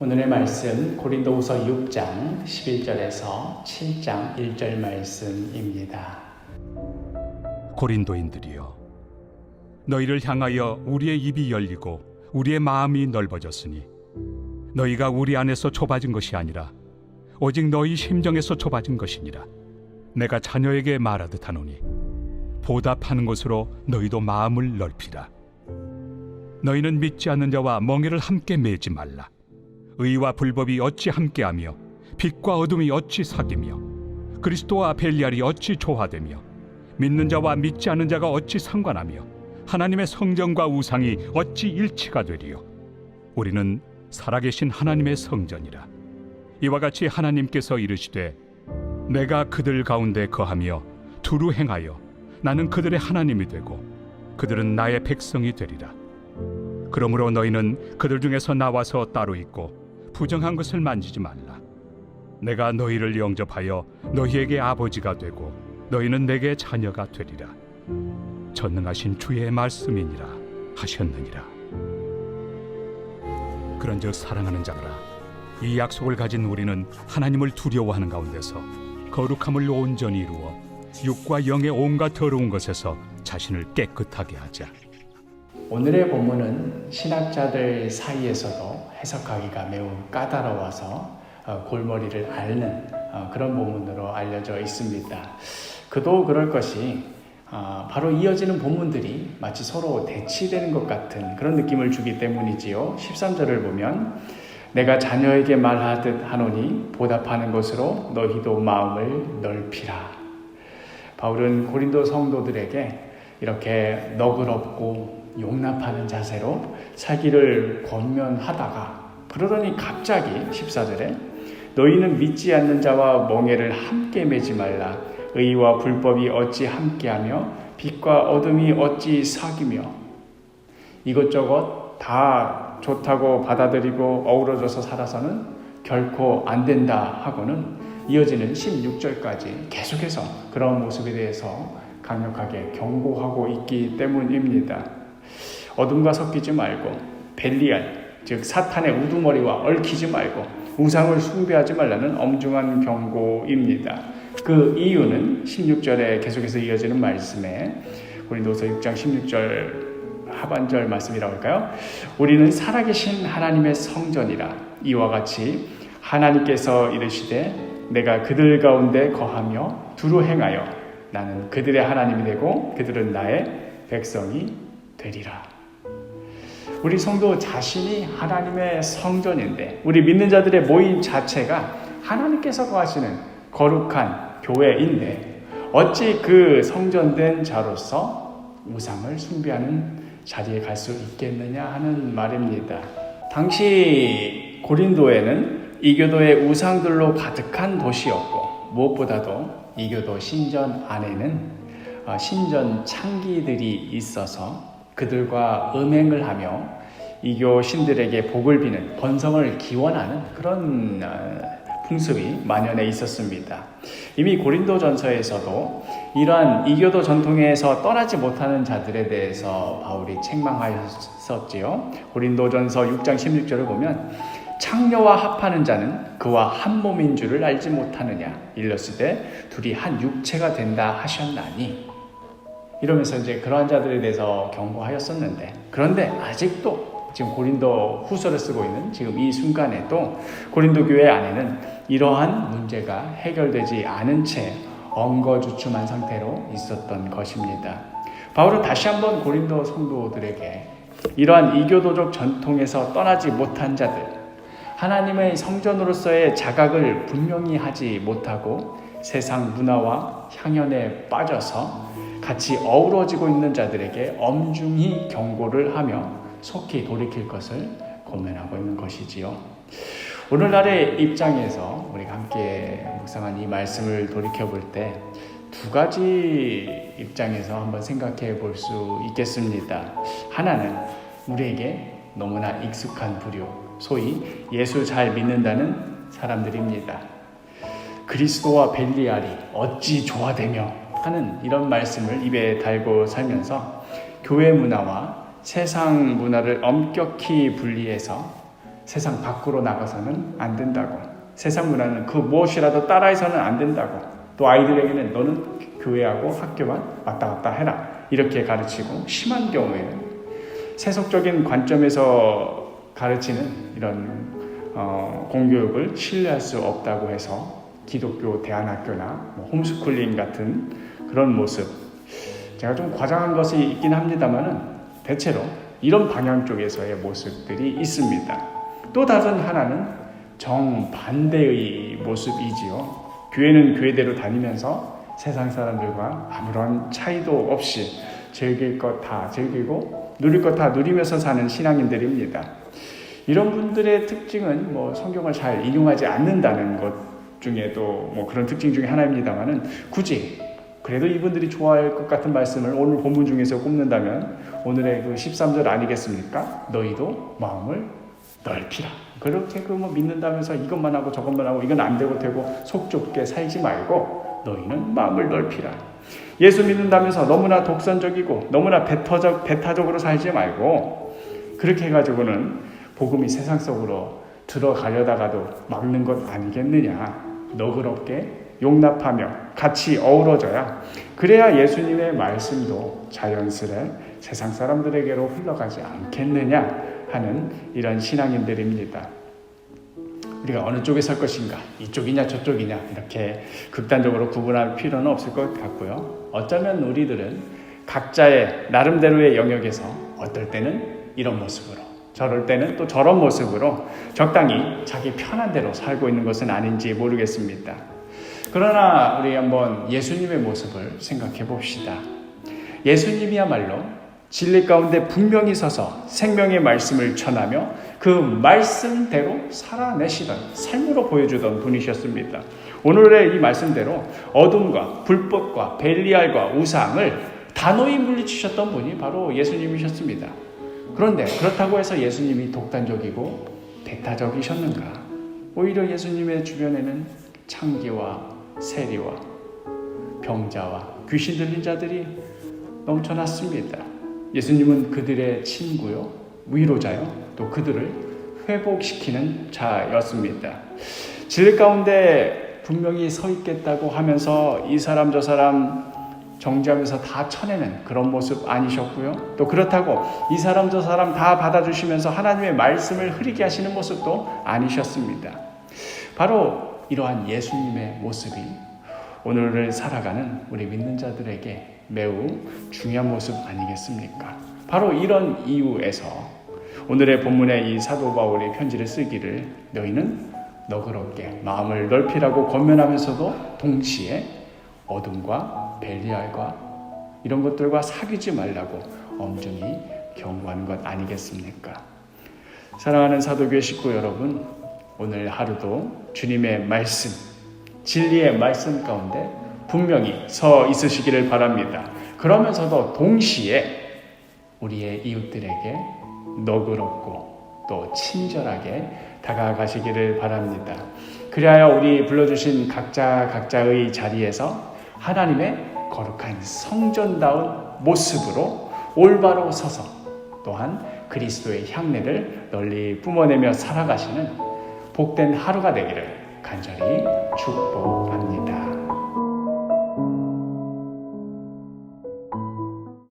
오늘의 말씀 고린도후서 6장 11절에서 7장 1절 말씀입니다. 고린도인들이여, 너희를 향하여 우리의 입이 열리고 우리의 마음이 넓어졌으니 너희가 우리 안에서 좁아진 것이 아니라 오직 너희 심정에서 좁아진 것이니라. 내가 자녀에게 말하듯 하노니 보답하는 것으로 너희도 마음을 넓히라. 너희는 믿지 않는 자와 멍에를 함께 매지 말라. 의와 불법이 어찌 함께하며 빛과 어둠이 어찌 사귀며 그리스도와 벨리알이 어찌 조화되며 믿는 자와 믿지 않는 자가 어찌 상관하며 하나님의 성전과 우상이 어찌 일치가 되리요. 우리는 살아계신 하나님의 성전이라. 이와 같이 하나님께서 이르시되 내가 그들 가운데 거하며 두루 행하여 나는 그들의 하나님이 되고 그들은 나의 백성이 되리라. 그러므로 너희는 그들 중에서 나와서 따로 있고 부정한 것을 만지지 말라. 내가 너희를 영접하여 너희에게 아버지가 되고 너희는 내게 자녀가 되리라. 전능하신 주의 말씀이니라 하셨느니라. 그런즉 사랑하는 자들아, 이 약속을 가진 우리는 하나님을 두려워하는 가운데서 거룩함을 온전히 이루어 육과 영의 온갖 더러운 것에서 자신을 깨끗하게 하자. 오늘의 본문은 신학자들 사이에서도 해석하기가 매우 까다로워서 골머리를 앓는 그런 본문으로 알려져 있습니다. 그도 그럴 것이 바로 이어지는 본문들이 마치 서로 대치되는 것 같은 그런 느낌을 주기 때문이지요. 13절을 보면 내가 자녀에게 말하듯 하노니 보답하는 것으로 너희도 마음을 넓히라. 바울은 고린도 성도들에게 이렇게 너그럽고 용납하는 자세로 살기를 권면하다가 그러더니 갑자기 14절에 너희는 믿지 않는 자와 멍에를 함께 매지 말라. 의와 불법이 어찌 함께하며 빛과 어둠이 어찌 사귀며. 이것저것 다 좋다고 받아들이고 어우러져서 살아서는 결코 안 된다 하고는 이어지는 16절까지 계속해서 그런 모습에 대해서 강력하게 경고하고 있기 때문입니다. 어둠과 섞이지 말고 벨리알, 즉 사탄의 우두머리와 얽히지 말고 우상을 숭배하지 말라는 엄중한 경고입니다. 그 이유는 16절에 계속해서 이어지는 말씀에 고린도서 6장 16절 하반절 말씀이라고 할까요? 우리는 살아계신 하나님의 성전이라. 이와 같이 하나님께서 이르시되 내가 그들 가운데 거하며 두루 행하여 나는 그들의 하나님이 되고 그들은 나의 백성이 되리라. 우리 성도 자신이 하나님의 성전인데 우리 믿는 자들의 모임 자체가 하나님께서 거하시는 거룩한 교회인데 어찌 그 성전된 자로서 우상을 숭배하는 자리에 갈 수 있겠느냐 하는 말입니다. 당시 고린도에는 이교도의 우상들로 가득한 도시였고 무엇보다도 이교도 신전 안에는 신전 창기들이 있어서 그들과 음행을 하며 이교 신들에게 복을 비는 번성을 기원하는 그런 풍습이 만연해 있었습니다. 이미 고린도전서에서도 이러한 이교도 전통에서 떠나지 못하는 자들에 대해서 바울이 책망하였었지요. 고린도전서 6장 16절을 보면 창녀와 합하는 자는 그와 한 몸인 줄을 알지 못하느냐. 일렀으되 둘이 한 육체가 된다 하셨나니. 이러면서 이제 그러한 자들에 대해서 경고하였었는데 그런데 아직도 지금 고린도 후서를 쓰고 있는 지금 이 순간에도 고린도 교회 안에는 이러한 문제가 해결되지 않은 채 엉거주춤한 상태로 있었던 것입니다. 바울은 다시 한번 고린도 성도들에게 이러한 이교도적 전통에서 떠나지 못한 자들, 하나님의 성전으로서의 자각을 분명히 하지 못하고 세상 문화와 향연에 빠져서 같이 어우러지고 있는 자들에게 엄중히 경고를 하며 속히 돌이킬 것을 권면하고 있는 것이지요. 오늘날의 입장에서 우리가 함께 묵상한 이 말씀을 돌이켜볼 때 두 가지 입장에서 한번 생각해 볼 수 있겠습니다. 하나는 우리에게 너무나 익숙한 부류, 소위 예수 잘 믿는다는 사람들입니다. 그리스도와 벨리알이 어찌 조화되며 하는 이런 말씀을 입에 달고 살면서 교회 문화와 세상 문화를 엄격히 분리해서 세상 밖으로 나가서는 안 된다고, 세상 문화는 그 무엇이라도 따라해서는 안 된다고, 또 아이들에게는 너는 교회하고 학교만 왔다 갔다 해라 이렇게 가르치고, 심한 경우에는 세속적인 관점에서 가르치는 이런 공교육을 신뢰할 수 없다고 해서 기독교 대안학교나 홈스쿨링 같은 그런 모습, 제가 좀 과장한 것이 있긴 합니다만은 대체로 이런 방향 쪽에서의 모습들이 있습니다. 또 다른 하나는 정반대의 모습이지요. 교회는 교회대로 다니면서 세상 사람들과 아무런 차이도 없이 즐길 것 다 즐기고 누릴 것 다 누리면서 사는 신앙인들입니다. 이런 분들의 특징은 성경을 잘 인용하지 않는다는 것 중에도 그런 특징 중에 하나입니다만은, 굳이 그래도 이분들이 좋아할 것 같은 말씀을 오늘 본문 중에서 꼽는다면 오늘의 그 13절 아니겠습니까? 너희도 마음을 넓히라. 그렇게 믿는다면서 이것만 하고 저것만 하고 이건 안 되고 속 좁게 살지 말고 너희는 마음을 넓히라. 예수 믿는다면서 너무나 독선적이고 너무나 배타적으로 살지 말고, 그렇게 해가지고는 복음이 세상 속으로 들어가려다가도 막는 것 아니겠느냐. 너그럽게 용납하며 같이 어우러져야, 그래야 예수님의 말씀도 자연스레 세상 사람들에게로 흘러가지 않겠느냐 하는 이런 신앙인들입니다. 우리가 어느 쪽에 설 것인가, 이쪽이냐 저쪽이냐 이렇게 극단적으로 구분할 필요는 없을 것 같고요. 어쩌면 우리들은 각자의 나름대로의 영역에서 어떨 때는 이런 모습으로, 저럴 때는 또 저런 모습으로 적당히 자기 편한 대로 살고 있는 것은 아닌지 모르겠습니다. 그러나 우리 한번 예수님의 모습을 생각해 봅시다. 예수님이야말로 진리 가운데 분명히 서서 생명의 말씀을 전하며 그 말씀대로 살아내시던, 삶으로 보여주던 분이셨습니다. 오늘의 이 말씀대로 어둠과 불법과 벨리알과 우상을 단호히 물리치셨던 분이 바로 예수님이셨습니다. 그런데 그렇다고 해서 예수님이 독단적이고 배타적이셨는가? 오히려 예수님의 주변에는 창기와 세리와 병자와 귀신 들린 자들이 넘쳐났습니다. 예수님은 그들의 친구요, 위로자요, 또 그들을 회복시키는 자였습니다. 진리 가운데 분명히 서 있겠다고 하면서 이 사람 저 사람 정죄하면서 다 쳐내는 그런 모습 아니셨고요. 또 그렇다고 이 사람 저 사람 다 받아주시면서 하나님의 말씀을 흐리게 하시는 모습도 아니셨습니다. 바로 이러한 예수님의 모습이 오늘을 살아가는 우리 믿는 자들에게 매우 중요한 모습 아니겠습니까? 바로 이런 이유에서 오늘의 본문의 이 사도 바울의 편지를 쓰기를 너희는 너그럽게 마음을 넓히라고 권면하면서도 동시에 어둠과 벨리알과 이런 것들과 사귀지 말라고 엄중히 경고하는 것 아니겠습니까? 사랑하는 사도교회 식구 여러분, 오늘 하루도 주님의 말씀, 진리의 말씀 가운데 분명히 서 있으시기를 바랍니다. 그러면서도 동시에 우리의 이웃들에게 너그럽고 또 친절하게 다가가시기를 바랍니다. 그리하여 우리 불러주신 각자의 자리에서 하나님의 거룩한 성전다운 모습으로 올바로 서서 또한 그리스도의 향내를 널리 뿜어내며 살아가시는 복된 하루가 되기를 간절히 축복합니다.